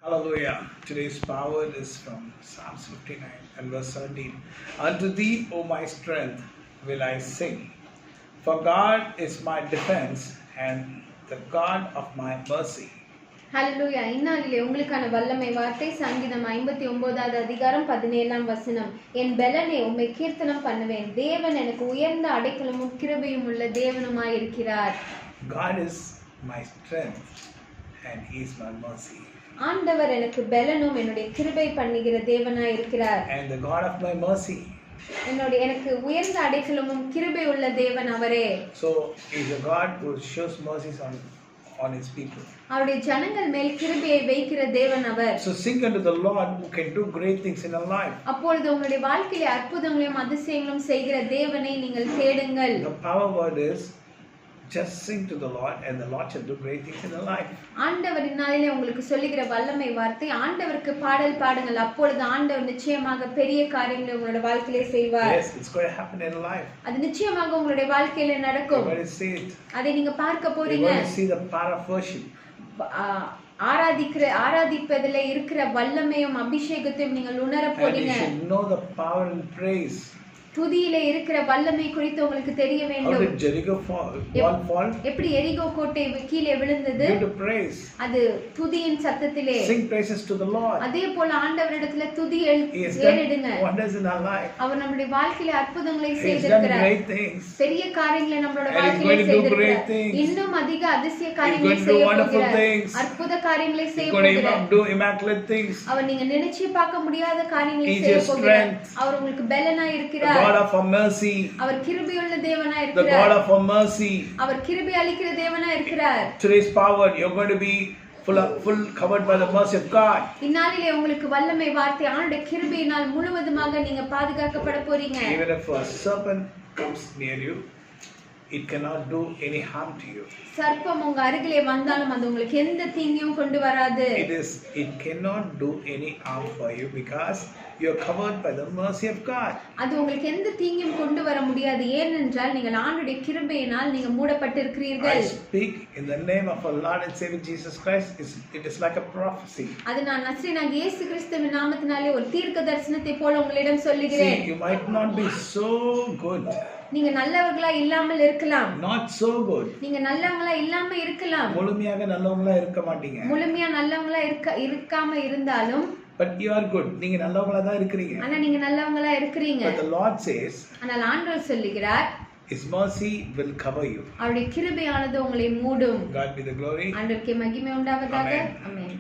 Hallelujah. Today's power is from Psalms 59 and verse 17. Unto thee, O my strength, will I sing. For God is my defense and the God of my mercy. ஹalleluya. இந்நாளிலே உங்களுக்கான வல்லமை வார்த்தை சங்கீதம் 59வது அதிகாரம் 17ஆம் வசனம். என் பெலனே உம்மை கீர்த்தனம் பண்ணுவேன். தேவன் எனக்கு உயர்ந்த அடைக்கலமும் கிருபையும் உள்ள தேவனுமாய் இருக்கிறார். God is my strength and he is my mercy. ஆண்டவர் எனக்கு பெலனும் என்னுடைய கிருபை பண்ணுகிற தேவனாய் இருக்கிறார். And the God of my mercy. எனக்கு உயர்ந்த அடைக்கலமும் கிருபை உள்ள தேவன் அவரே. So he is a God who shows mercies on his people. அவருடைய ஜனங்கள் மேல் கிருபையை வைக்கிற தேவன் அவர். So sing unto the Lord who can do great things in our life. அப்பொழுது உங்களுடைய வாழ்க்கையிலே அற்புதங்களையும் அதிசயங்களும் செய்கிற தேவனை நீங்கள் தேடுங்கள். The power word is just sing to the Lord and the Lord shall do great things in your life. ஆண்டவர் இந்நாளிலே உங்களுக்கு சொல்லுகிற வல்லமை வார்த்தை ஆண்டவருக்கு பாடல் பாடுங்கள் அப்பொழுது ஆண்டவர் நிச்சயமாக பெரிய காரியங்களை உங்களுடைய வாழ்க்கையிலே செய்வார். Yes, it's going to happen in life. அது நிச்சயமாக உங்களுடைய வாழ்க்கையிலே நடக்கும். You're going to see it. அதை நீங்க பார்க்க போறீங்க. You're going to see the power of worship. ஆராதிப்பதிலே இருக்கிற வல்லமையும் அபிஷேகத்தையும் நீங்கள் உணர போறீங்க. And you should know the power and praise. துதியிலே இருக்கிற வல்லமை குறித்து உங்களுக்கு தெரிய வேண்டும். How did Jericho fall? எப்படி எரிகோ கோட்டை கீழே விழுந்தது? Due to praise. அது துதியின் சத்தத்திலே. Sing praises to the Lord. அதே போல ஆண்டவரிடத்திலே துதி ஏறிடுங்க. Wonders in our life. அவர் நம்முடைய வாழ்க்கையிலே அற்புதங்களை செய்திருக்கிறார். பெரிய காரியங்களை நம்மளோட வாழ்க்கையிலே செய்திருக்கிறார். இன்னும் அதிக அதிசய காரியங்களை செய்ய போகிறார். அற்புத காரியங்களை செய்ய போகிறார். Do immaculate things. அவர் நீங்க நினைச்சு பார்க்க முடியாத காரியங்களை செய்ய போகிறார். அவர் உங்களுக்கு பெலனாய் இருக்கிறார். God of our mercy. அவர் கிருபையுள்ள தேவனாய் இருக்கிறார். The God of our mercy. அவர் கிருபை அளிக்கிற தேவனாய் இருக்கிறார். Today's power you're going to be full covered by the mercy of God. இந்நாளிலே உங்களுக்கு வல்லமை வார்த்தை ஆண்டவருடைய கிருபையினால் முழுவதுமாக நீங்க பாதுகாக்கப்பட போறீங்க. Even if a serpent comes near you, it cannot do any harm to you. சர்ப்பம் உங்க அருகிலே வந்தாலும் அது உங்களுக்கு எந்த தீங்கையும் கொண்டு வராது. It cannot do any harm for you because you are covered by the mercy of God. அது உங்களுக்கு எந்த தீங்கையும் கொண்டு வர முடியாது ஏனென்றால் நீங்கள் ஆண்டவருடைய கிருபையினால் நீங்க மூடப்பட்டிருக்கிறீர்கள். I speak in the name of our Lord and Savior Jesus Christ. It is like a prophecy. அது நான் நசரேயனாகிய இயேசு கிறிஸ்துவின் நாமத்தினாலே ஒரு தீர்க்க தரிசனத்தை போல உங்களிடம் சொல்லுகிறேன். See, you might not be so good. நீங்க நல்லவர்களா இல்லாமல் இருக்கலாம். Not so good. நீங்க நல்லவங்களா இல்லாம இருக்கலாம். முழுமையாக நல்லவங்களா இருக்க மாட்டீங்க. முழுமையா நல்லவங்களா இருக்காம இருந்தாலும் but you are good. நீங்க நல்லவங்களா தான் இருக்கீங்க. ஆனா நீங்க நல்லவங்களா இருக்கீங்க. But the Lord says, ஆனால் ஆண்டவர் சொல்லுகிறார், His mercy will cover you. அவருடைய கிருபையானது உங்களை மூடும். God be the glory. ஆண்டவருக்கே மகிமை உண்டாவதாக. ஆமென்.